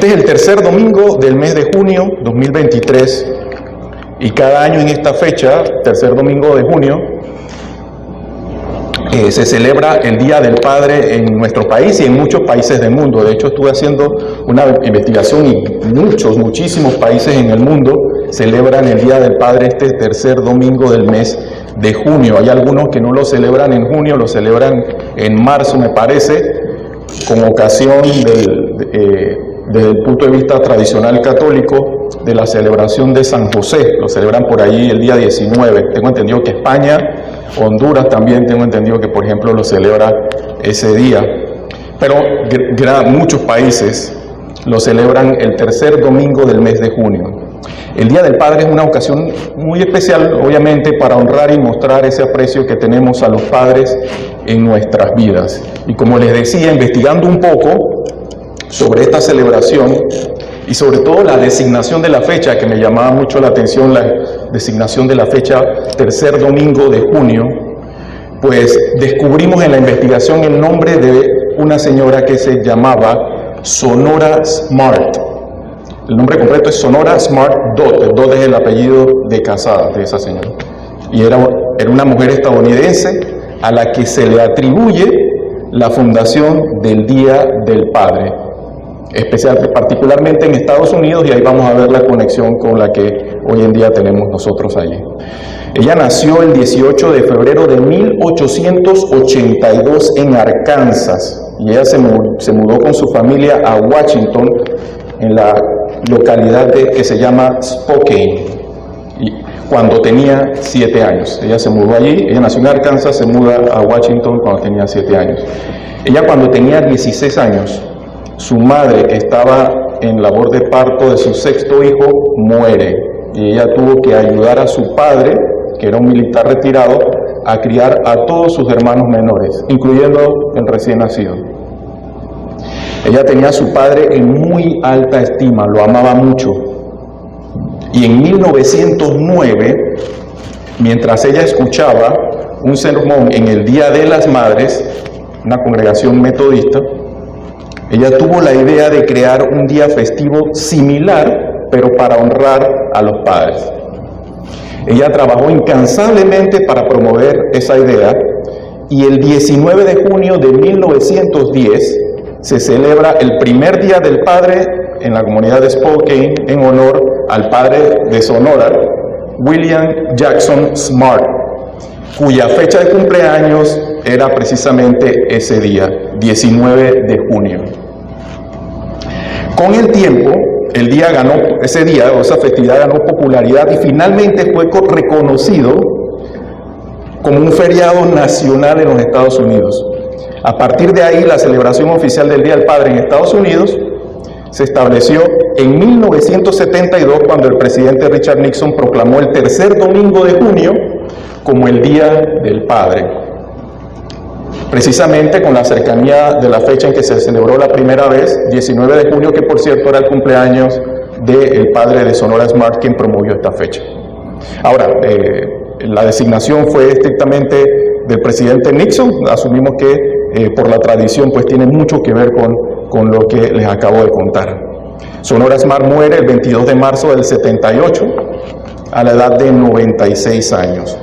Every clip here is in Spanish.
Este es el tercer domingo del mes de junio 2023 y cada año en esta fecha, tercer domingo de junio, se celebra el Día del Padre en nuestro país y en muchos países del mundo. De hecho, estuve haciendo una investigación y muchísimos países en el mundo celebran el Día del Padre este tercer domingo del mes de junio. Hay algunos que no lo celebran en junio, lo celebran en marzo, me parece, con ocasión desde el punto de vista tradicional católico de la celebración de San José. Lo celebran por ahí el día 19. Tengo entendido que España, Honduras también tengo entendido que, por ejemplo, lo celebra ese día. Pero muchos países lo celebran el tercer domingo del mes de junio. El Día del Padre es una ocasión muy especial, obviamente, para honrar y mostrar ese aprecio que tenemos a los padres en nuestras vidas. Y como les decía, investigando un poco sobre esta celebración y sobre todo la designación de la fecha, que me llamaba mucho la atención, la designación de la fecha tercer domingo de junio, pues descubrimos en la investigación el nombre de una señora que se llamaba Sonora Smart. El nombre completo es Sonora Smart Dodd. El Dodd es el apellido de casada de esa señora. Y era una mujer estadounidense a la que se le atribuye la fundación del Día del Padre, particularmente en Estados Unidos, y ahí vamos a ver la conexión con la que hoy en día tenemos nosotros allí. Ella nació el 18 de febrero de 1882 en Arkansas, y ella se mudó con su familia a Washington, en la localidad que se llama Spokane, cuando tenía 7 años. Ella se mudó allí, ella nació en Arkansas, se muda a Washington cuando tenía 7 años. Ella, cuando tenía 16 años, su madre, que estaba en labor de parto de su 6º hijo, muere, y ella tuvo que ayudar a su padre, que era un militar retirado, a criar a todos sus hermanos menores, incluyendo el recién nacido. Ella tenía a su padre en muy alta estima, lo amaba mucho. Y en 1909, mientras ella escuchaba un sermón en el Día de las Madres, una congregación metodista, ella tuvo la idea de crear un día festivo similar, pero para honrar a los padres. Ella trabajó incansablemente para promover esa idea, y el 19 de junio de 1910 se celebra el primer Día del Padre en la comunidad de Spokane en honor al padre de Sonora, William Jackson Smart, cuya fecha de cumpleaños era precisamente ese día, 19 de junio. Con el tiempo, ese día o esa festividad ganó popularidad y finalmente fue reconocido como un feriado nacional en los Estados Unidos. A partir de ahí, la celebración oficial del Día del Padre en Estados Unidos se estableció en 1972, cuando el presidente Richard Nixon proclamó el tercer domingo de junio como el Día del Padre, precisamente con la cercanía de la fecha en que se celebró la primera vez, 19 de junio, que por cierto era el cumpleaños del padre de Sonora Smart, quien promovió esta fecha. Ahora, la designación fue estrictamente del presidente Nixon. Asumimos que por la tradición pues tiene mucho que ver con lo que les acabo de contar. Sonora Smart muere el 22 de marzo del 78 a la edad de 96 años.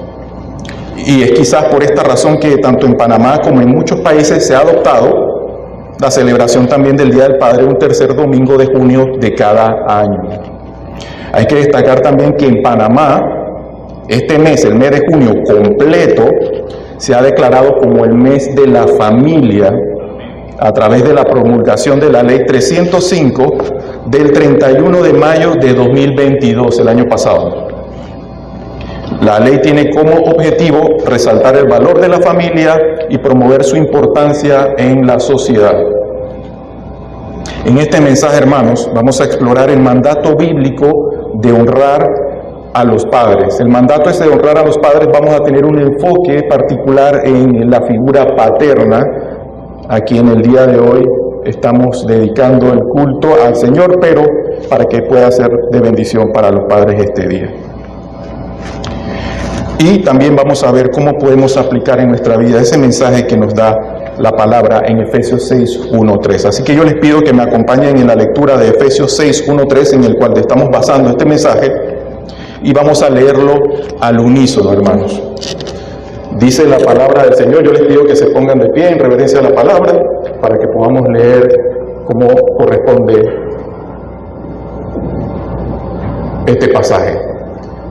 Y es quizás por esta razón que tanto en Panamá como en muchos países se ha adoptado la celebración también del Día del Padre un tercer domingo de junio de cada año. Hay que destacar también que en Panamá este mes, el mes de junio completo, se ha declarado como el mes de la familia a través de la promulgación de la Ley 305 del 31 de mayo de 2022, el año pasado. La ley tiene como objetivo resaltar el valor de la familia y promover su importancia en la sociedad. En este mensaje, hermanos, vamos a explorar el mandato bíblico de honrar a los padres. El mandato ese de honrar a los padres, vamos a tener un enfoque particular en la figura paterna, a quien el día de hoy estamos dedicando el culto al Señor, pero para que pueda ser de bendición para los padres este día. Y también vamos a ver cómo podemos aplicar en nuestra vida ese mensaje que nos da la palabra en Efesios 6, 1, 3. Así que yo les pido que me acompañen en la lectura de Efesios 6, 1, 3, en el cual estamos basando este mensaje, y vamos a leerlo al unísono, hermanos. Dice la palabra del Señor. Yo les pido que se pongan de pie en reverencia a la palabra para que podamos leer como corresponde este pasaje.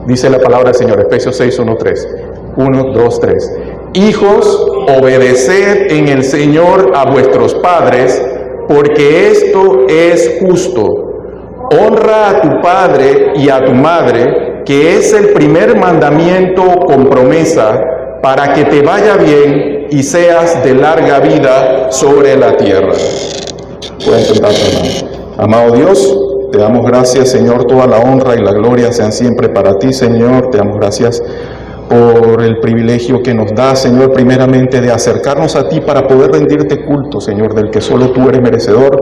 Dice la palabra del Señor, Efesios 6, 1, 3. 1, 2, 3. Hijos, obedeced en el Señor a vuestros padres, porque esto es justo. Honra a tu padre y a tu madre, que es el primer mandamiento con promesa, para que te vaya bien y seas de larga vida sobre la tierra. Pueden sentarse, hermano. Amado Dios, te damos gracias, Señor. Toda la honra y la gloria sean siempre para ti, Señor. Te damos gracias por el privilegio que nos da, Señor, primeramente de acercarnos a ti para poder rendirte culto, Señor, del que solo tú eres merecedor,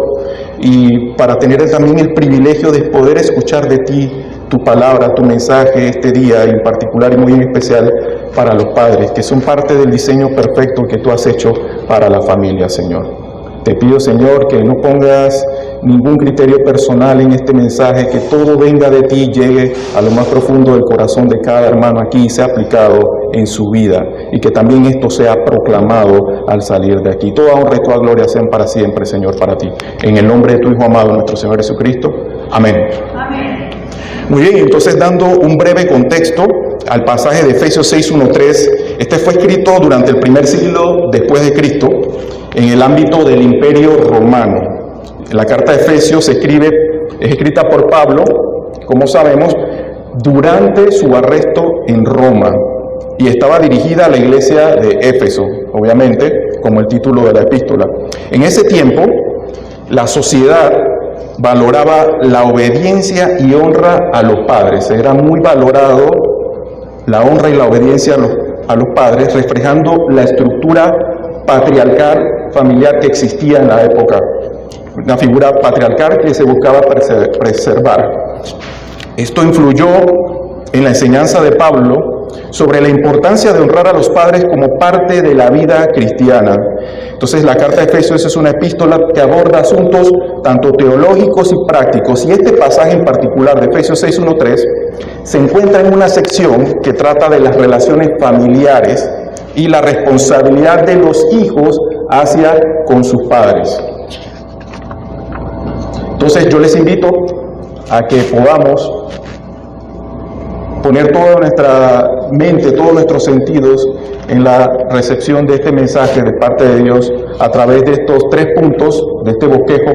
y para tener también el privilegio de poder escuchar de ti tu palabra, tu mensaje este día, en particular y muy en especial para los padres, que son parte del diseño perfecto que tú has hecho para la familia, Señor. Te pido, Señor, que no pongas ningún criterio personal en este mensaje, que todo venga de ti, llegue a lo más profundo del corazón de cada hermano aquí y sea aplicado en su vida, y que también esto sea proclamado al salir de aquí. Toda honra y toda gloria sean para siempre, Señor, para ti. En el nombre de tu Hijo amado, nuestro Señor Jesucristo. Amén. Amén. Muy bien, entonces dando un breve contexto al pasaje de Efesios 6, 1, 3, este fue escrito durante el primer siglo después de Cristo, en el ámbito del Imperio Romano. La carta de Efesios es escrita por Pablo, como sabemos, durante su arresto en Roma, y estaba dirigida a la iglesia de Éfeso, obviamente, como el título de la epístola. En ese tiempo, la sociedad valoraba la obediencia y honra a los padres. Era muy valorado la honra y la obediencia a los padres, reflejando la estructura patriarcal familiar que existía en la época. Una figura patriarcal que se buscaba preservar. Esto influyó en la enseñanza de Pablo sobre la importancia de honrar a los padres como parte de la vida cristiana. Entonces, la carta de Efesios es una epístola que aborda asuntos tanto teológicos y prácticos, y este pasaje en particular de Efesios 6, 1, 3 se encuentra en una sección que trata de las relaciones familiares y la responsabilidad de los hijos hacia con sus padres. Entonces, yo les invito a que podamos poner toda nuestra mente, todos nuestros sentidos en la recepción de este mensaje de parte de Dios a través de estos 3 puntos de este bosquejo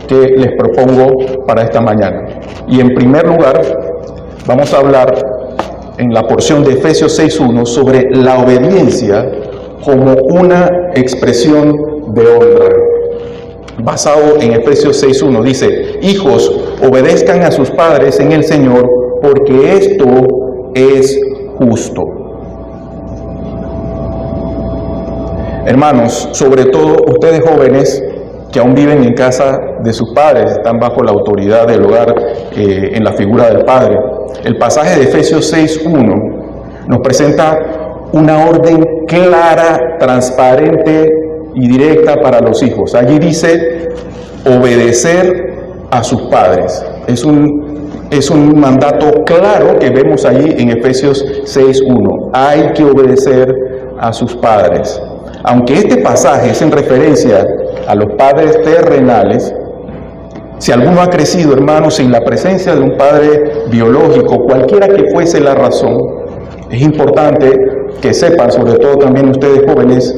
que les propongo para esta mañana. Y en primer lugar, vamos a hablar en la porción de Efesios 6.1 sobre la obediencia como una expresión de honra. Basado en Efesios 6.1, dice: hijos, obedezcan a sus padres en el Señor, porque esto es justo. Hermanos, sobre todo ustedes jóvenes que aún viven en casa de sus padres, están bajo la autoridad del hogar en la figura del padre. El pasaje de Efesios 6.1 nos presenta una orden clara, transparente y directa para los hijos. Allí dice obedecer a sus padres. Es un mandato claro que vemos allí en Efesios 6.1. Hay que obedecer a sus padres. Aunque este pasaje es en referencia a los padres terrenales, si alguno ha crecido, hermanos, sin la presencia de un padre biológico, cualquiera que fuese la razón, es importante que sepan, sobre todo también ustedes jóvenes,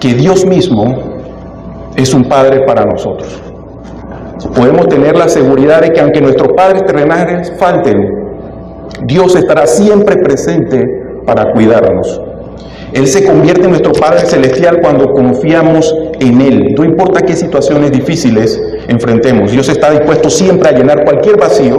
que Dios mismo es un padre para nosotros. Podemos tener la seguridad de que aunque nuestros padres terrenales falten, Dios estará siempre presente para cuidarnos. Él se convierte en nuestro Padre Celestial cuando confiamos en Él. No importa qué situaciones difíciles enfrentemos, Dios está dispuesto siempre a llenar cualquier vacío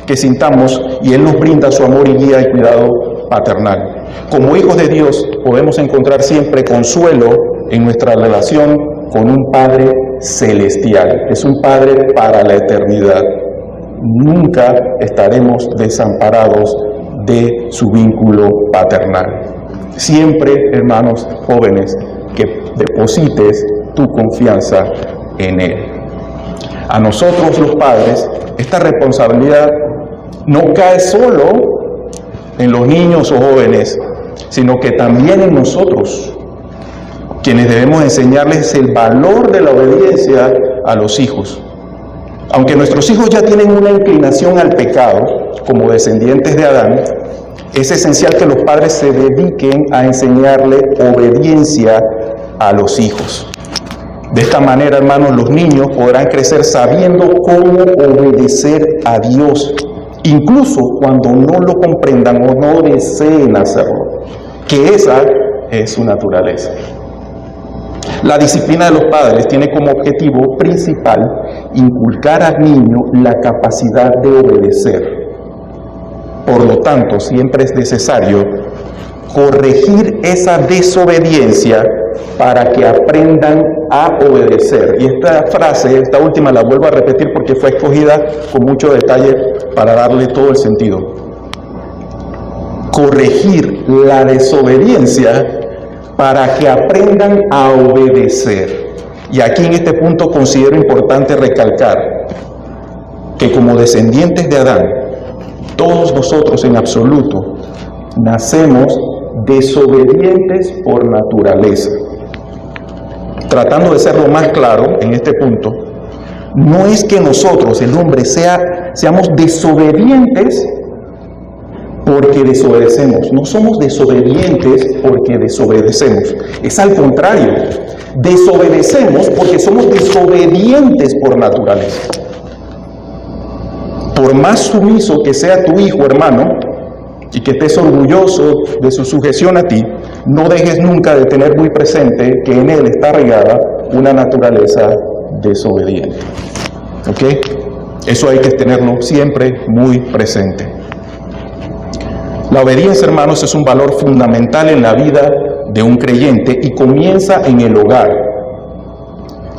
que sintamos, y Él nos brinda su amor y guía y cuidado paternal. Como hijos de Dios podemos encontrar siempre consuelo en nuestra relación con un Padre celestial. Es un Padre para la eternidad. Nunca estaremos desamparados de su vínculo paternal. Siempre, hermanos jóvenes, que deposites tu confianza en Él. A nosotros los padres, esta responsabilidad no cae solo en los niños o jóvenes, sino que también en nosotros, quienes debemos enseñarles el valor de la obediencia a los hijos. Aunque nuestros hijos ya tienen una inclinación al pecado, como descendientes de Adán, es esencial que los padres se dediquen a enseñarle obediencia a los hijos. De esta manera, hermanos, los niños podrán crecer sabiendo cómo obedecer a Dios, incluso cuando no lo comprendan o no deseen hacerlo, que esa es su naturaleza. La disciplina de los padres tiene como objetivo principal inculcar al niño la capacidad de obedecer. Por lo tanto, siempre es necesario corregir esa desobediencia para que aprendan a obedecer. Y esta frase, esta última, la vuelvo a repetir porque fue escogida con mucho detalle para darle todo el sentido. Corregir la desobediencia para que aprendan a obedecer. Y aquí en este punto considero importante recalcar que como descendientes de Adán, todos nosotros en absoluto nacemos desobedientes por naturaleza. Tratando de ser lo más claro en este punto, no es que nosotros, el hombre, seamos desobedientes porque desobedecemos. No somos desobedientes porque desobedecemos. Es al contrario. Desobedecemos porque somos desobedientes por naturaleza. Por más sumiso que sea tu hijo, hermano, y que estés orgulloso de su sujeción a ti, no dejes nunca de tener muy presente que en él está regada una naturaleza desobediente. ¿Ok? Eso hay que tenerlo siempre muy presente. La obediencia, hermanos, es un valor fundamental en la vida de un creyente y comienza en el hogar.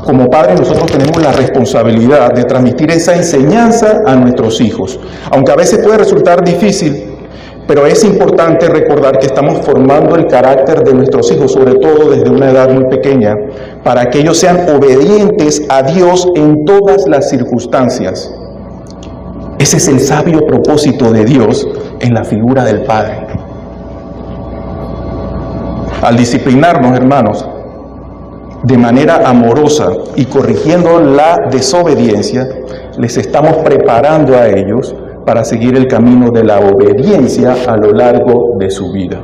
Como padres, nosotros tenemos la responsabilidad de transmitir esa enseñanza a nuestros hijos. Aunque a veces puede resultar difícil, pero es importante recordar que estamos formando el carácter de nuestros hijos, sobre todo desde una edad muy pequeña, para que ellos sean obedientes a Dios en todas las circunstancias. Ese es el sabio propósito de Dios en la figura del Padre. Al disciplinarnos, hermanos, de manera amorosa y corrigiendo la desobediencia, les estamos preparando a ellos para seguir el camino de la obediencia a lo largo de su vida.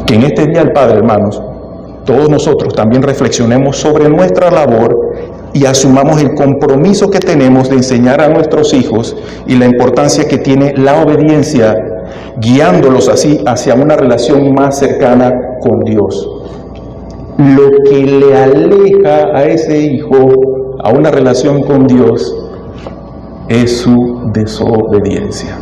Que en este Día del Padre, hermanos, todos nosotros también reflexionemos sobre nuestra labor y asumamos el compromiso que tenemos de enseñar a nuestros hijos y la importancia que tiene la obediencia, guiándolos así hacia una relación más cercana con Dios. Lo que le aleja a ese hijo a una relación con Dios es su desobediencia.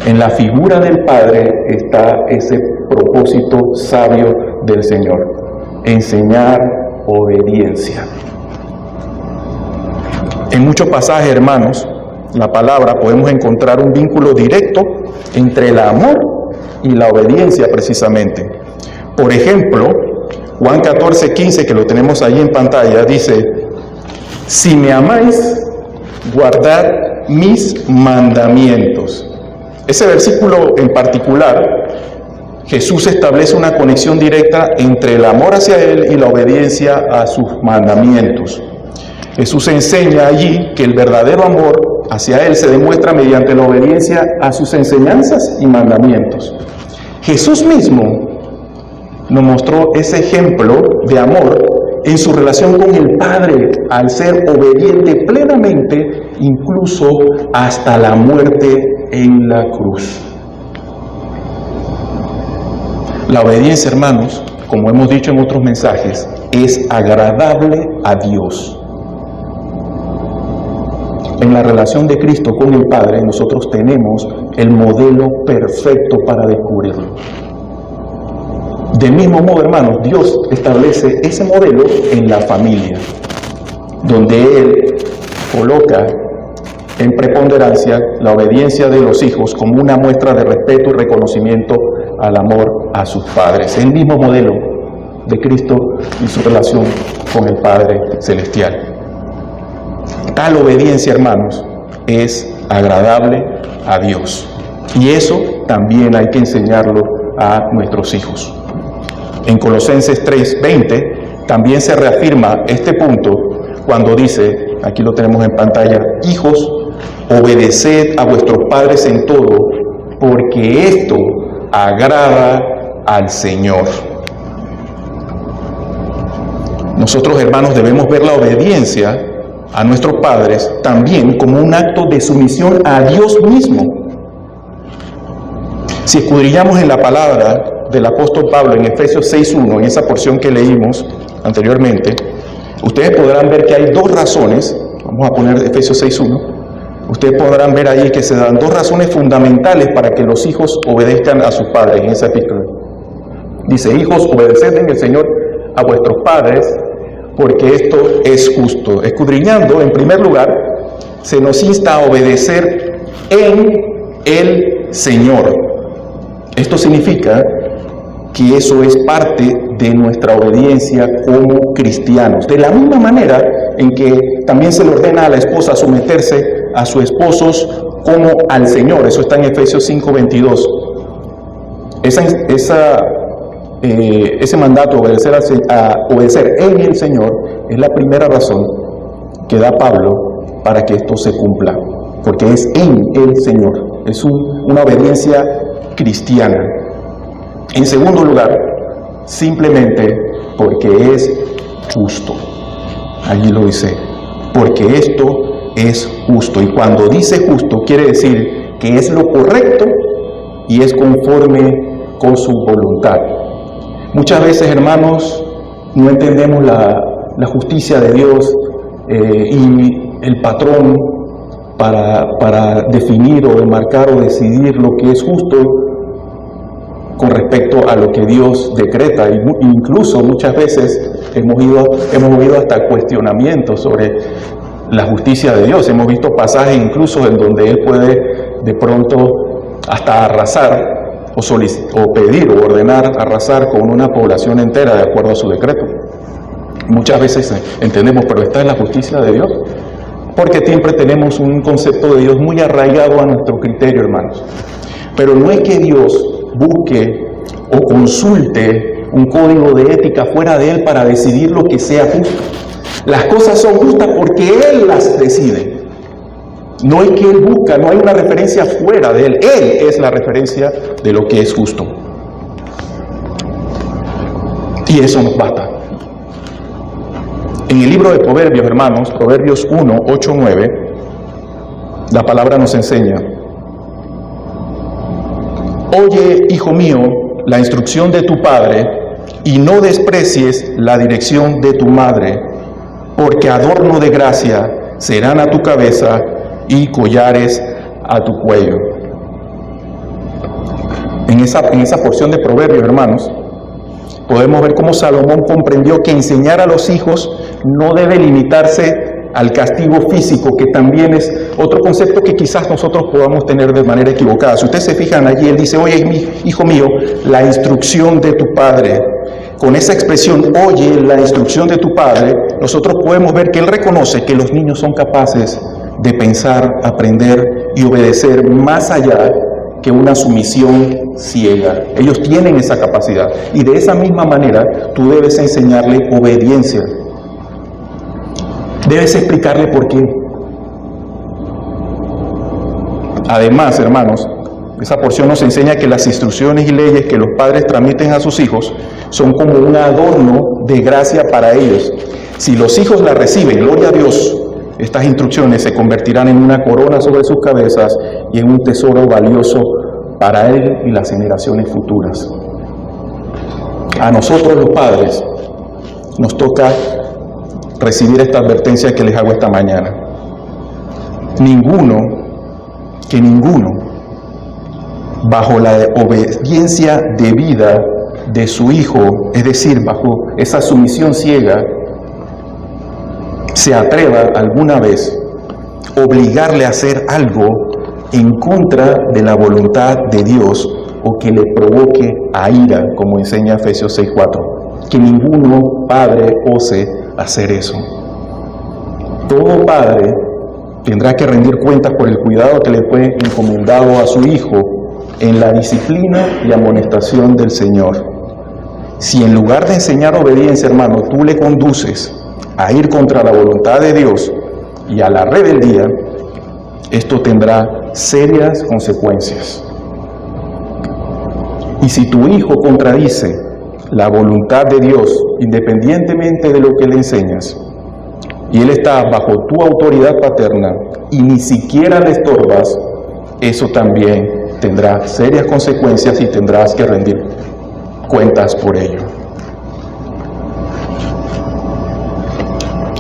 En la figura del Padre está ese propósito sabio del Señor: enseñar obediencia. En muchos pasajes, hermanos, la palabra podemos encontrar un vínculo directo entre el amor y la obediencia precisamente. Por ejemplo, Juan 14:15, que lo tenemos ahí en pantalla, dice: si me amáis, guardad mis mandamientos. Ese versículo en particular, Jesús establece una conexión directa entre el amor hacia Él y la obediencia a sus mandamientos. Jesús enseña allí que el verdadero amor hacia Él se demuestra mediante la obediencia a sus enseñanzas y mandamientos. Jesús mismo nos mostró ese ejemplo de amor en su relación con el Padre, al ser obediente plenamente, incluso hasta la muerte en la cruz. La obediencia, hermanos, como hemos dicho en otros mensajes, es agradable a Dios. En la relación de Cristo con el Padre, nosotros tenemos el modelo perfecto para descubrirlo. Del mismo modo, hermanos, Dios establece ese modelo en la familia, donde Él coloca en preponderancia la obediencia de los hijos como una muestra de respeto y reconocimiento al amor a sus padres. El mismo modelo de Cristo y su relación con el Padre Celestial. Tal obediencia, hermanos, es agradable a Dios. Y eso también hay que enseñarlo a nuestros hijos. En Colosenses 3:20 también se reafirma este punto cuando dice, aquí lo tenemos en pantalla: hijos, obedeced a vuestros padres en todo, porque esto agrada al Señor. Nosotros, hermanos, debemos ver la obediencia a nuestros padres también como un acto de sumisión a Dios mismo. Si escudriñamos en la palabra del apóstol Pablo en Efesios 6:1, en esa porción que leímos anteriormente, ustedes podrán ver que hay dos razones. Vamos a poner Efesios 6:1. Ustedes podrán ver ahí que se dan dos razones fundamentales para que los hijos obedezcan a sus padres en esa epístola. Dice: hijos, obedeced en el Señor a vuestros padres, porque esto es justo. Escudriñando, en primer lugar, se nos insta a obedecer en el Señor. Esto significa que eso es parte de nuestra obediencia como cristianos. De la misma manera en que también se le ordena a la esposa someterse a sus esposos como al Señor. Eso está en Efesios 5:22. Ese mandato, obedecer en el Señor, es la primera razón que da Pablo para que esto se cumpla, porque es en el Señor, es una obediencia cristiana. En segundo lugar, simplemente porque es justo. Allí lo dice, porque esto es justo. Y cuando dice justo, quiere decir que es lo correcto y es conforme con su voluntad. Muchas veces, hermanos, no entendemos la justicia de Dios y el patrón para definir o enmarcar o decidir lo que es justo con respecto a lo que Dios decreta. Incluso muchas veces hemos oído hasta cuestionamientos sobre la justicia de Dios. Hemos visto pasajes incluso en donde Él puede de pronto hasta arrasar o pedir o ordenar arrasar con una población entera de acuerdo a su decreto. Muchas veces entendemos, pero ¿está en la justicia de Dios? Porque siempre tenemos un concepto de Dios muy arraigado a nuestro criterio, hermanos. Pero no es que Dios busque o consulte un código de ética fuera de Él para decidir lo que sea justo. Las cosas son justas porque Él las decide. No es que Él busca, no hay una referencia fuera de Él. Él es la referencia de lo que es justo. Y eso nos basta. En el libro de Proverbios, hermanos, Proverbios 1, 8, 9, la palabra nos enseña: oye, hijo mío, la instrucción de tu padre, y no desprecies la dirección de tu madre, porque adorno de gracia serán a tu cabeza y collares a tu cuello. En esa porción de Proverbios, hermanos, podemos ver cómo Salomón comprendió que enseñar a los hijos no debe limitarse al castigo físico, que también es otro concepto que quizás nosotros podamos tener de manera equivocada. Si ustedes se fijan allí, él dice: oye, hijo mío, la instrucción de tu padre. Con esa expresión, oye, la instrucción de tu padre, nosotros podemos ver que él reconoce que los niños son capaces de pensar, aprender y obedecer más allá que una sumisión ciega. Ellos tienen esa capacidad, y de esa misma manera tú debes enseñarle obediencia. Debes explicarle por qué. Además, hermanos, esa porción nos enseña que las instrucciones y leyes que los padres transmiten a sus hijos son como un adorno de gracia para ellos. Si los hijos la reciben, gloria a Dios, estas instrucciones se convertirán en una corona sobre sus cabezas y en un tesoro valioso para él y las generaciones futuras. A nosotros los padres nos toca recibir esta advertencia que les hago esta mañana. Ninguno, bajo la obediencia debida de su hijo, es decir, bajo esa sumisión ciega, se atreva alguna vez a obligarle a hacer algo en contra de la voluntad de Dios o que le provoque a ira, como enseña Efesios 6:4. Que ninguno padre ose hacer eso. Todo padre tendrá que rendir cuentas por el cuidado que le fue encomendado a su hijo en la disciplina y amonestación del Señor. Si en lugar de enseñar obediencia, hermano, tú le conduces a ir contra la voluntad de Dios y a la rebeldía, esto tendrá serias consecuencias. Y si tu hijo contradice la voluntad de Dios, independientemente de lo que le enseñas, y él está bajo tu autoridad paterna y ni siquiera le estorbas, eso también tendrá serias consecuencias y tendrás que rendir cuentas por ello.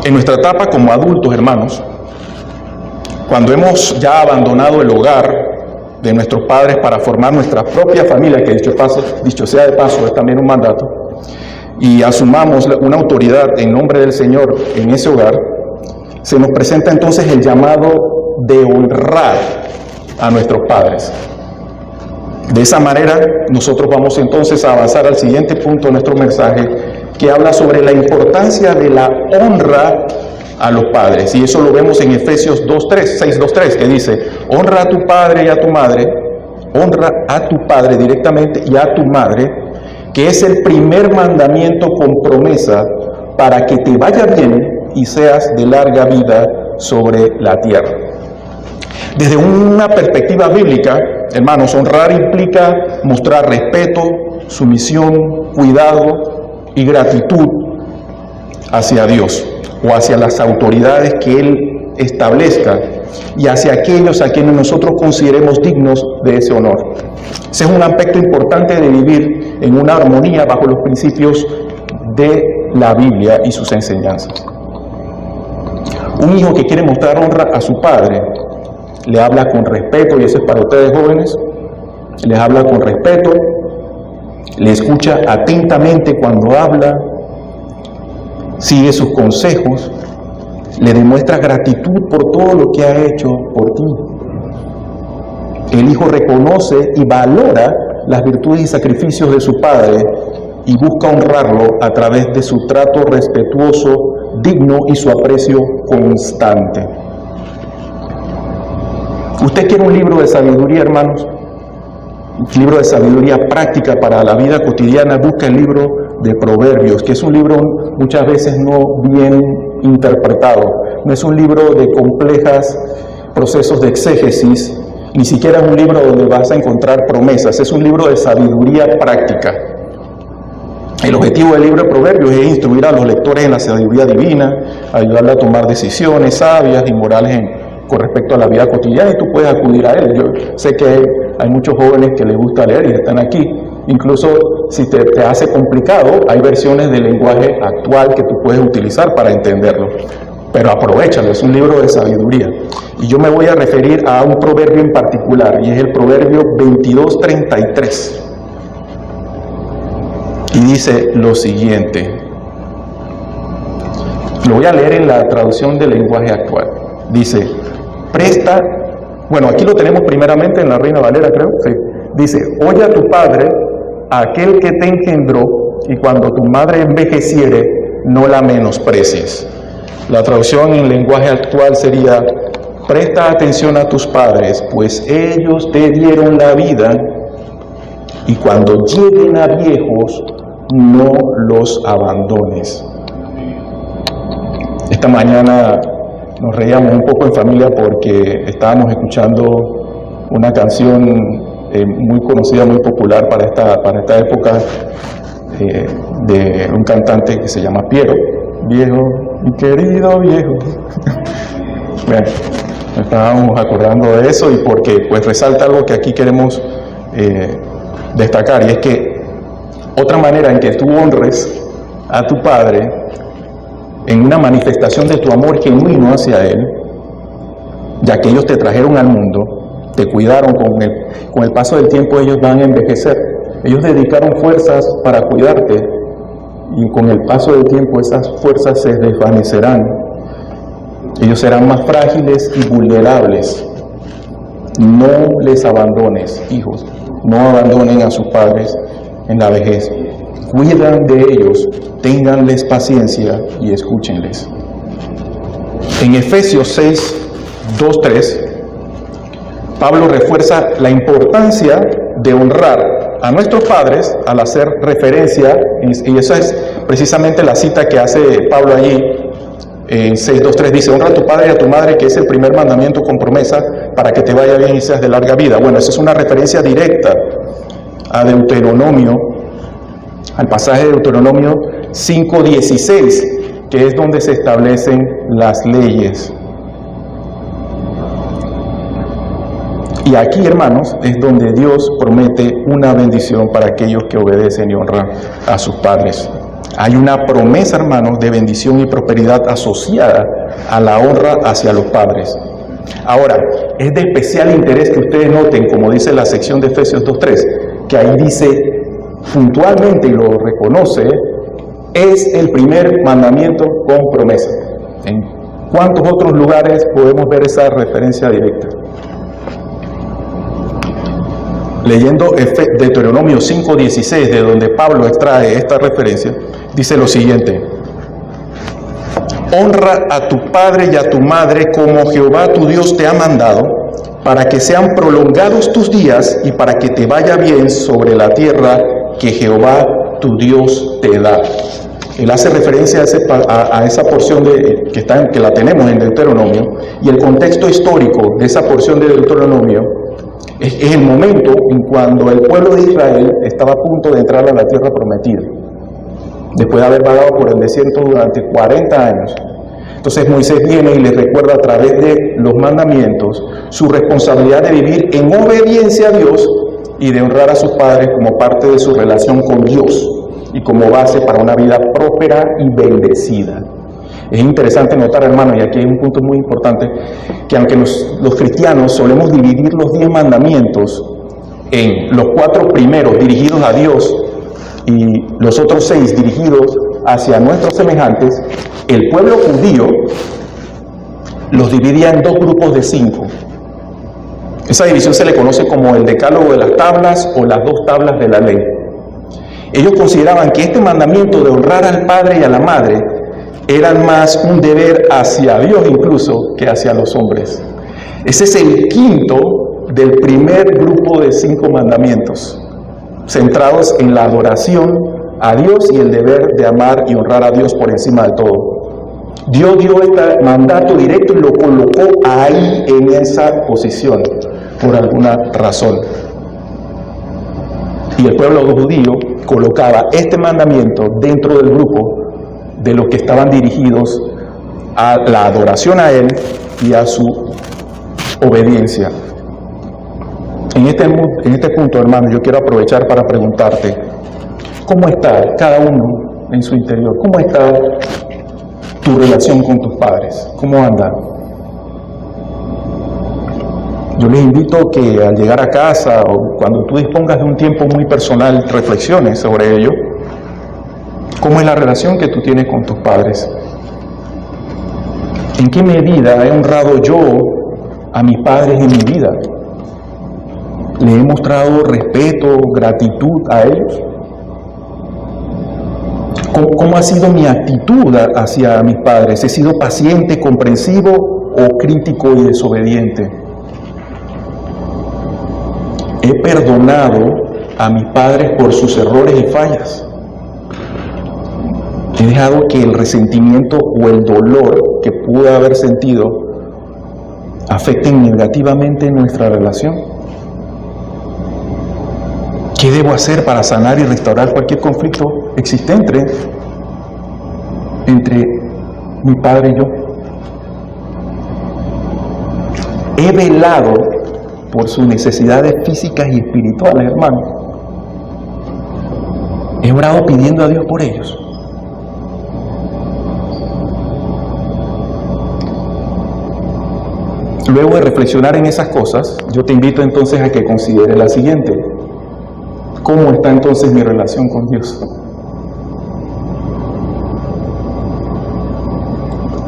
En nuestra etapa como adultos, hermanos, cuando hemos ya abandonado el hogar de nuestros padres para formar nuestra propia familia, que dicho sea de paso, es también un mandato, y asumamos una autoridad en nombre del Señor en ese hogar, se nos presenta entonces el llamado de honrar a nuestros padres. De esa manera, nosotros vamos entonces a avanzar al siguiente punto de nuestro mensaje, que habla sobre la importancia de la honra a los padres. Y eso lo vemos en Efesios 6:2-3, que dice: honra a tu padre y a tu madre, honra a tu padre directamente y a tu madre, que es el primer mandamiento con promesa para que te vaya bien y seas de larga vida sobre la tierra. Desde una perspectiva bíblica, hermanos, honrar implica mostrar respeto, sumisión, cuidado y gratitud hacia Dios o hacia las autoridades que Él establezca y hacia aquellos a quienes nosotros consideremos dignos de ese honor. Ese es un aspecto importante de vivir en una armonía bajo los principios de la Biblia y sus enseñanzas. Un hijo que quiere mostrar honra a su padre le habla con respeto, y eso es para ustedes jóvenes, les habla con respeto, le escucha atentamente cuando habla, sigue sus consejos, le demuestra gratitud por todo lo que ha hecho por ti. El hijo reconoce y valora las virtudes y sacrificios de su padre y busca honrarlo a través de su trato respetuoso, digno y su aprecio constante. ¿Usted quiere un libro de sabiduría, hermanos? Un libro de sabiduría práctica para la vida cotidiana. Busca el libro de Proverbios, que es un libro muchas veces no bien interpretado. No es un libro de complejas procesos de exégesis, ni siquiera es un libro donde vas a encontrar promesas. Es un libro de sabiduría práctica. El objetivo del libro de Proverbios es instruir a los lectores en la sabiduría divina, ayudarle a tomar decisiones sabias y morales con respecto a la vida cotidiana, y tú puedes acudir a él. Yo sé que hay muchos jóvenes que les gusta leer y están aquí. Incluso si te hace complicado, hay versiones del lenguaje actual que tú puedes utilizar para entenderlo. Pero aprovéchalo, es un libro de sabiduría. Y yo me voy a referir a un proverbio en particular, y es el proverbio 22:33. Y dice lo siguiente. Lo voy a leer en la traducción del lenguaje actual. Dice: presta, bueno, aquí lo tenemos primeramente en la Reina Valera, creo, sí. Dice: oye a tu padre, a aquel que te engendró, y cuando tu madre envejeciere, no la menosprecies. La traducción en lenguaje actual sería: presta atención a tus padres, pues ellos te dieron la vida, y cuando lleguen a viejos, no los abandones. Esta mañana nos reíamos un poco en familia porque estábamos escuchando una canción muy conocida, muy popular para esta época, de un cantante que se llama Piero. Viejo, mi querido viejo. Bueno, nos estábamos acordando de eso, y porque pues resalta algo que aquí queremos destacar, y es que otra manera en que tú honres a tu padre, en una manifestación de tu amor genuino hacia él, ya que ellos te trajeron al mundo, te cuidaron, con el paso del tiempo ellos van a envejecer. Ellos dedicaron fuerzas para cuidarte, y con el paso del tiempo esas fuerzas se desvanecerán. Ellos serán más frágiles y vulnerables. No les abandones, hijos. no abandonen a sus padres en la vejez. Cuidan de ellos, ténganles paciencia y escúchenles. En Efesios 6, 2, 3, Pablo refuerza la importancia de honrar a nuestros padres al hacer referencia, y esa es precisamente la cita que hace Pablo allí, en 6.2.3 dice: honra a tu padre y a tu madre, que es el primer mandamiento con promesa para que te vaya bien y seas de larga vida. Bueno, esa es una referencia directa a Deuteronomio, al pasaje de Deuteronomio 5.16, que es donde se establecen las leyes. Y aquí, hermanos, es donde Dios promete una bendición para aquellos que obedecen y honran a sus padres. Hay una promesa, hermanos, de bendición y prosperidad asociada a la honra hacia los padres. Ahora, es de especial interés que ustedes noten, como dice la sección de Efesios 2.3, que ahí dice puntualmente, y lo reconoce, es el primer mandamiento con promesa. ¿En cuántos otros lugares podemos ver esa referencia directa? Leyendo Deuteronomio 5.16, de donde Pablo extrae esta referencia, dice lo siguiente: honra a tu padre y a tu madre como Jehová tu Dios te ha mandado, para que sean prolongados tus días y para que te vaya bien sobre la tierra que Jehová tu Dios te da. Él hace referencia a esa porción que la tenemos en Deuteronomio, y el contexto histórico de esa porción de Deuteronomio es el momento en cuando el pueblo de Israel estaba a punto de entrar a la tierra prometida, después de haber vagado por el desierto durante 40 años. Entonces Moisés viene y les recuerda a través de los mandamientos su responsabilidad de vivir en obediencia a Dios y de honrar a sus padres como parte de su relación con Dios y como base para una vida próspera y bendecida. Es interesante notar, hermano, y aquí hay un punto muy importante, que aunque los cristianos solemos dividir los 10 mandamientos en los 4 primeros dirigidos a Dios y los otros 6 dirigidos hacia nuestros semejantes, el pueblo judío los dividía en 2 grupos de 5. Esa división se le conoce como el decálogo de las tablas o las 2 tablas de la ley. Ellos consideraban que este mandamiento de honrar al padre y a la madre eran más un deber hacia Dios incluso que hacia los hombres. Ese es el quinto del primer grupo de 5 mandamientos, centrados en la adoración a Dios y el deber de amar y honrar a Dios por encima de todo. Dios dio este mandato directo y lo colocó ahí en esa posición por alguna razón. Y el pueblo judío colocaba este mandamiento dentro del grupo de los que estaban dirigidos a la adoración a Él y a su obediencia. En este punto, hermano, yo quiero aprovechar para preguntarte, ¿cómo está cada uno en su interior? ¿Cómo está tu relación con tus padres? ¿Cómo anda? Yo les invito que al llegar a casa o cuando tú dispongas de un tiempo muy personal, reflexiones sobre ello. ¿Cómo es la relación que tú tienes con tus padres? ¿En qué medida he honrado yo a mis padres en mi vida? ¿Le he mostrado respeto, gratitud a ellos? ¿Cómo ha sido mi actitud hacia mis padres? ¿He sido paciente, comprensivo o crítico y desobediente? ¿He perdonado a mis padres por sus errores y fallas? ¿He dejado que el resentimiento o el dolor que pude haber sentido afecten negativamente nuestra relación? ¿Qué debo hacer para sanar y restaurar cualquier conflicto existente entre mi padre y yo? He velado por sus necesidades físicas y espirituales, hermano. He orado pidiendo a Dios por ellos. Luego de reflexionar en esas cosas, yo te invito entonces a que consideres la siguiente. ¿Cómo está entonces mi relación con Dios?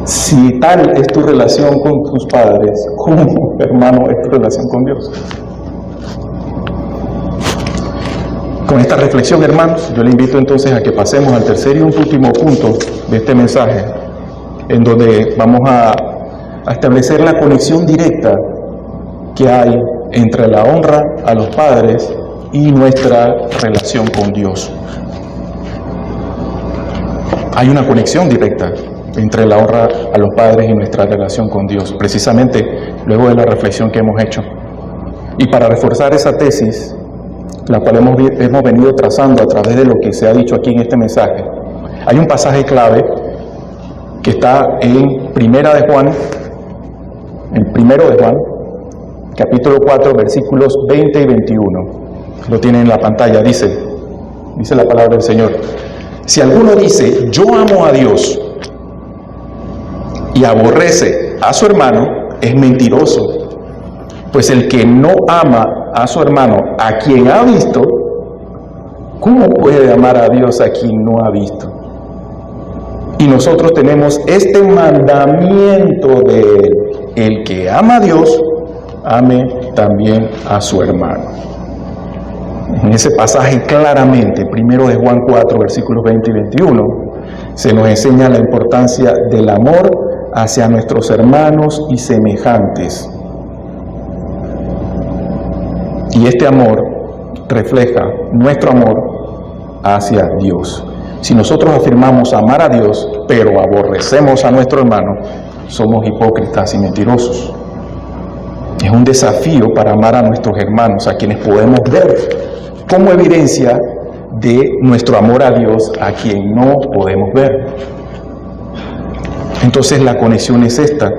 Si tal es tu relación con tus padres, ¿cómo, hermano, es tu relación con Dios? con esta reflexión, hermanos, yo le invito entonces a que pasemos al tercer y último punto de este mensaje, en donde vamos a establecer la conexión directa que hay entre la honra a los padres y nuestra relación con Dios. Hay una conexión directa entre la honra a los padres y nuestra relación con Dios, precisamente luego de la reflexión que hemos hecho. Y para reforzar esa tesis, la cual hemos venido trazando a través de lo que se ha dicho aquí en este mensaje, hay un pasaje clave que está en Primero de Juan, capítulo 4, versículos 20 y 21. Lo tienen en la pantalla, dice la palabra del Señor: si alguno dice, yo amo a Dios, y aborrece a su hermano, es mentiroso. Pues el que no ama a su hermano, a quien ha visto, ¿cómo puede amar a Dios a quien no ha visto? Y nosotros tenemos este mandamiento de él: el que ama a Dios, ame también a su hermano. En ese pasaje claramente, 1 de Juan 4, versículos 20 y 21, se nos enseña la importancia del amor hacia nuestros hermanos y semejantes. Y este amor refleja nuestro amor hacia Dios. Si nosotros afirmamos amar a Dios, pero aborrecemos a nuestro hermano, somos hipócritas y mentirosos. Es un desafío para amar a nuestros hermanos, a quienes podemos ver como evidencia de nuestro amor a Dios, a quien no podemos ver. Entonces la conexión es esta,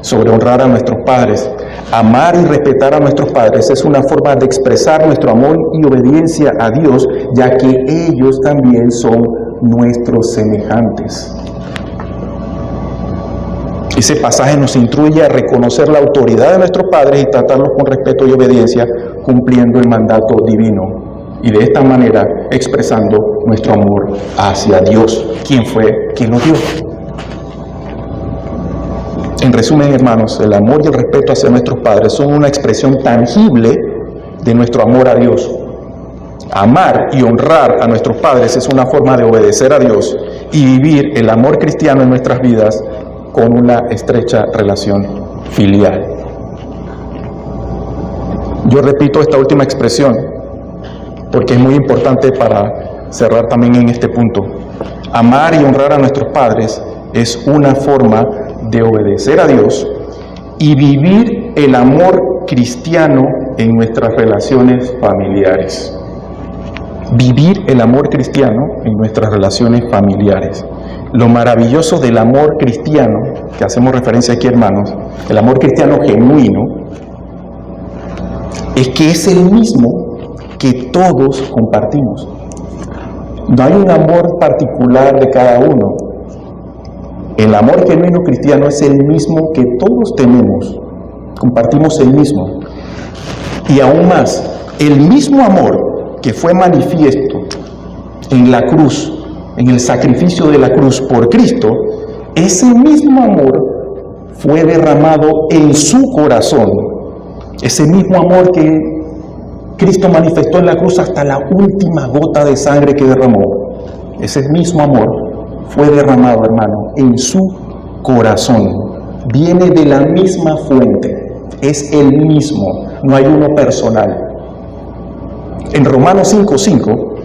sobre honrar a nuestros padres. Amar y respetar a nuestros padres es una forma de expresar nuestro amor y obediencia a Dios, ya que ellos también son nuestros semejantes. Ese pasaje nos instruye a reconocer la autoridad de nuestros padres y tratarlos con respeto y obediencia, cumpliendo el mandato divino. Y de esta manera expresando nuestro amor hacia Dios, quien lo dio. En resumen, hermanos, el amor y el respeto hacia nuestros padres son una expresión tangible de nuestro amor a Dios. Amar y honrar a nuestros padres es una forma de obedecer a Dios y vivir el amor cristiano en nuestras vidas con una estrecha relación filial. Yo repito esta última expresión porque es muy importante para cerrar también en este punto. Amar y honrar a nuestros padres es una forma de obedecer a Dios y vivir el amor cristiano en nuestras relaciones familiares. Vivir el amor cristiano en nuestras relaciones familiares. Lo maravilloso del amor cristiano, que hacemos referencia aquí, hermanos, el amor cristiano genuino, es que es el mismo que todos compartimos. No hay un amor particular de cada uno. El amor genuino cristiano es el mismo que todos tenemos, compartimos el mismo. Y aún más, el mismo amor que fue manifiesto en la cruz, en el sacrificio de la cruz por Cristo, ese mismo amor fue derramado en su corazón. Ese mismo amor que Cristo manifestó en la cruz hasta la última gota de sangre que derramó. Ese mismo amor fue derramado, hermano, en su corazón. Viene de la misma fuente. Es el mismo. No hay uno personal. En Romanos 5:5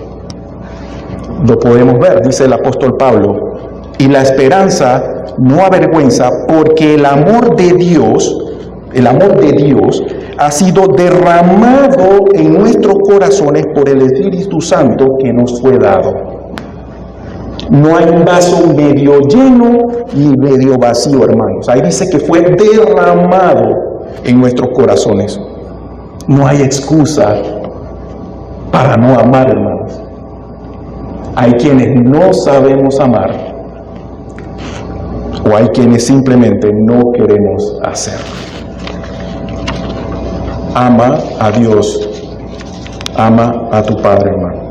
lo podemos ver, dice el apóstol Pablo: y la esperanza no avergüenza, porque el amor de Dios ha sido derramado en nuestros corazones por el Espíritu Santo que nos fue dado. No hay un vaso medio lleno ni medio vacío, hermanos. Ahí dice que fue derramado en nuestros corazones. No hay excusa para no amar, hermanos. Hay quienes no sabemos amar, o hay quienes simplemente no queremos hacerlo. Ama a Dios, ama a tu Padre, hermano.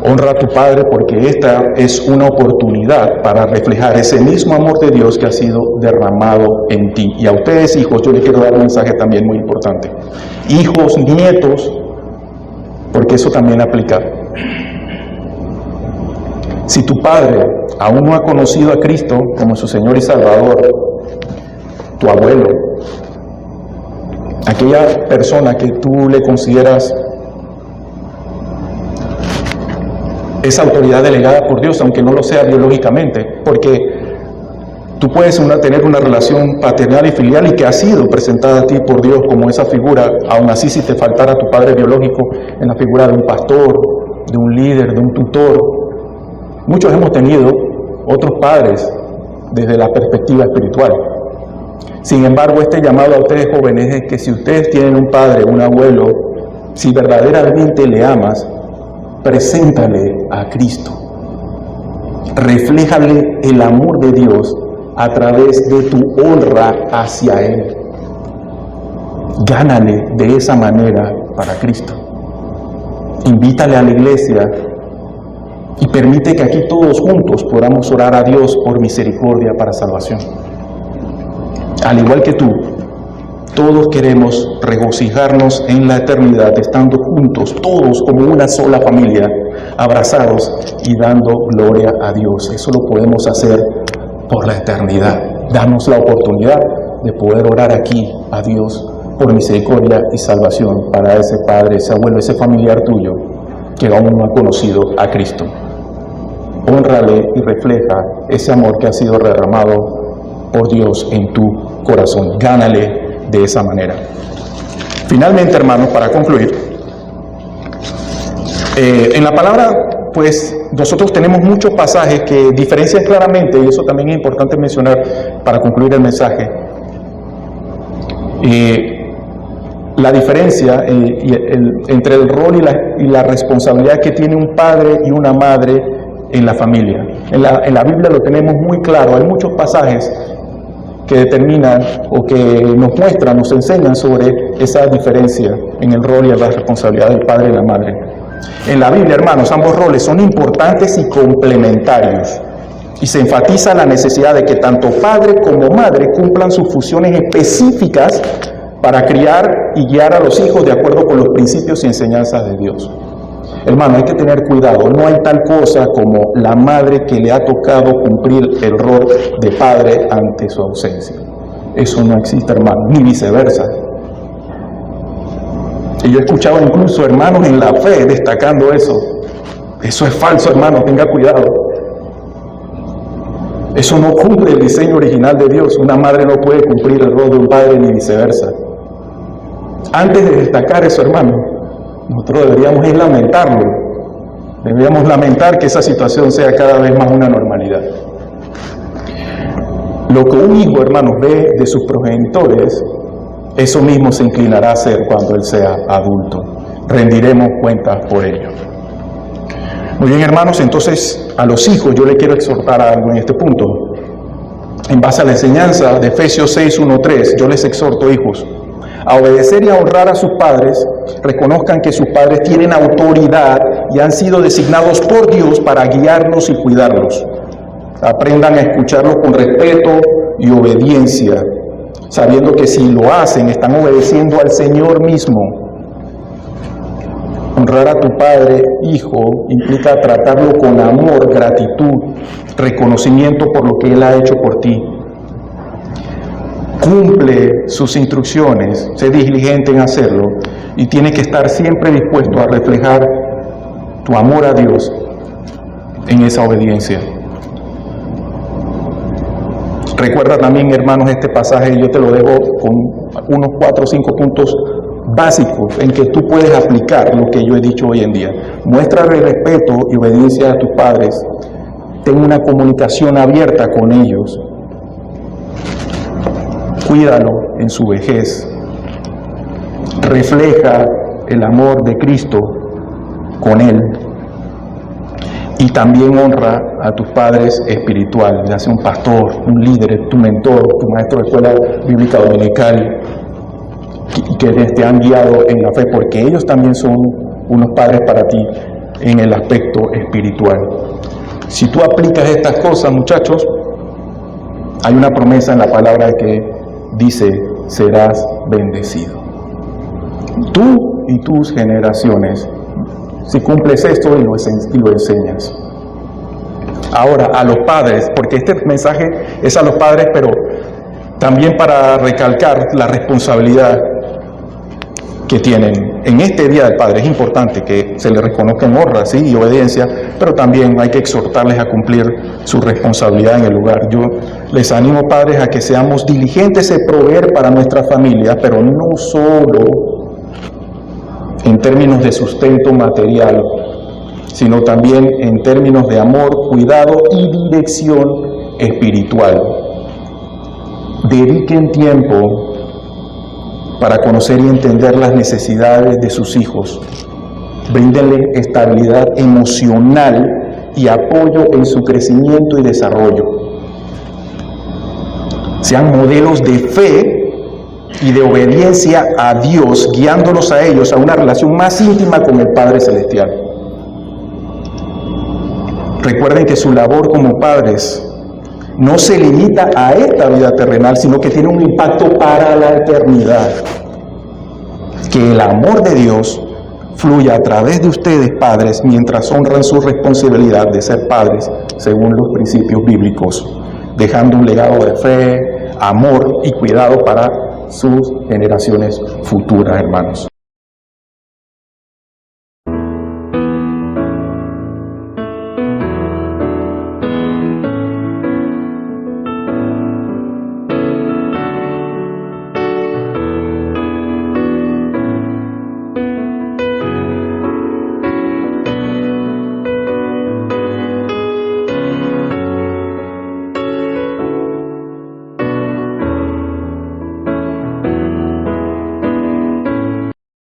Honra a tu Padre, porque esta es una oportunidad para reflejar ese mismo amor de Dios que ha sido derramado en ti. Y a ustedes, hijos, yo les quiero dar un mensaje también muy importante. Hijos, nietos, porque eso también aplica. Si tu padre aún no ha conocido a Cristo como su Señor y Salvador, tu abuelo, aquella persona que tú le consideras esa autoridad delegada por Dios, aunque no lo sea biológicamente, porque tú puedes tener una relación paternal y filial y que ha sido presentada a ti por Dios como esa figura, aún así si te faltara tu padre biológico en la figura de un pastor, de un líder, de un tutor. Muchos hemos tenido otros padres desde la perspectiva espiritual. Sin embargo, este llamado a ustedes jóvenes es que si ustedes tienen un padre, un abuelo, si verdaderamente le amas, preséntale a Cristo. Refléjale el amor de Dios a través de tu honra hacia Él. Gánale de esa manera para Cristo. Invítale a la iglesia y permite que aquí todos juntos podamos orar a Dios por misericordia para salvación. Al igual que tú, todos queremos regocijarnos en la eternidad, estando juntos, todos como una sola familia, abrazados y dando gloria a Dios. Eso lo podemos hacer por la eternidad. Danos la oportunidad de poder orar aquí a Dios por misericordia y salvación para ese padre, ese abuelo, ese familiar tuyo que aún no ha conocido a Cristo. Hónrale y refleja ese amor que ha sido derramado por Dios en tu corazón. Gánale de esa manera. Finalmente, hermanos, para concluir, en la palabra, pues nosotros tenemos muchos pasajes que diferencian claramente, y eso también es importante mencionar para concluir el mensaje, la diferencia entre el rol y la responsabilidad que tiene un padre y una madre en la familia. En la Biblia lo tenemos muy claro. Hay muchos pasajes que determinan o que nos muestran, nos enseñan sobre esa diferencia en el rol y la responsabilidad del padre y la madre. En la Biblia, hermanos, ambos roles son importantes y complementarios, y se enfatiza la necesidad de que tanto padre como madre cumplan sus funciones específicas para criar y guiar a los hijos de acuerdo con los principios y enseñanzas de Dios. Hermano, hay que tener cuidado. No hay tal cosa como la madre que le ha tocado cumplir el rol de padre ante su ausencia. Eso no existe, hermano, ni viceversa. Y yo he escuchado incluso hermanos en la fe destacando eso. Eso es falso, hermano, tenga cuidado. Eso no cumple el diseño original de Dios. Una madre no puede cumplir el rol de un padre ni viceversa. Antes de destacar eso, hermano, nosotros deberíamos lamentarlo. Deberíamos lamentar que esa situación sea cada vez más una normalidad. Lo que un hijo, hermanos, ve de sus progenitores, eso mismo se inclinará a hacer cuando él sea adulto. Rendiremos cuentas por ello. Muy bien, hermanos, entonces a los hijos yo les quiero exhortar a algo en este punto. En base a la enseñanza de Efesios 6:1-3, yo les exhorto, hijos, a obedecer y a honrar a sus padres. Reconozcan que sus padres tienen autoridad y han sido designados por Dios para guiarlos y cuidarlos. Aprendan a escucharlos con respeto y obediencia, sabiendo que si lo hacen, están obedeciendo al Señor mismo. Honrar a tu padre, hijo, implica tratarlo con amor, gratitud, reconocimiento por lo que Él ha hecho por ti. Cumple sus instrucciones, sé diligente en hacerlo y tienes que estar siempre dispuesto a reflejar tu amor a Dios en esa obediencia. Recuerda también, hermanos, este pasaje, yo te lo dejo con unos 4 o 5 puntos básicos en que tú puedes aplicar lo que yo he dicho hoy en día. Muestra respeto y obediencia a tus padres. Ten una comunicación abierta con ellos. Cuídalo en su vejez. Refleja el amor de Cristo con Él. Y también honra a tus padres espirituales, ya sea un pastor, un líder, tu mentor, tu maestro de escuela bíblica dominical, que te han guiado en la fe, porque ellos también son unos padres para ti en el aspecto espiritual. Si tú aplicas estas cosas, muchachos, hay una promesa en la palabra que dice, serás bendecido. Tú y tus generaciones si cumples esto y lo enseñas. Ahora, a los padres, porque este mensaje es a los padres, pero también para recalcar la responsabilidad que tienen. En este Día del Padre es importante que se les reconozca en honra, sí, y obediencia, pero también hay que exhortarles a cumplir su responsabilidad en el lugar. Yo les animo, padres, a que seamos diligentes en proveer para nuestra familia, pero no solo en términos de sustento material, sino también en términos de amor, cuidado y dirección espiritual. Dediquen tiempo para conocer y entender las necesidades de sus hijos. Bríndenle estabilidad emocional y apoyo en su crecimiento y desarrollo. Sean modelos de fe y de obediencia a Dios, guiándolos a ellos a una relación más íntima con el Padre Celestial. Recuerden que su labor como padres no se limita a esta vida terrenal, sino que tiene un impacto para la eternidad. Que el amor de Dios fluya a través de ustedes, padres, mientras honran su responsabilidad de ser padres según los principios bíblicos, dejando un legado de fe, amor y cuidado para sus generaciones futuras, hermanos.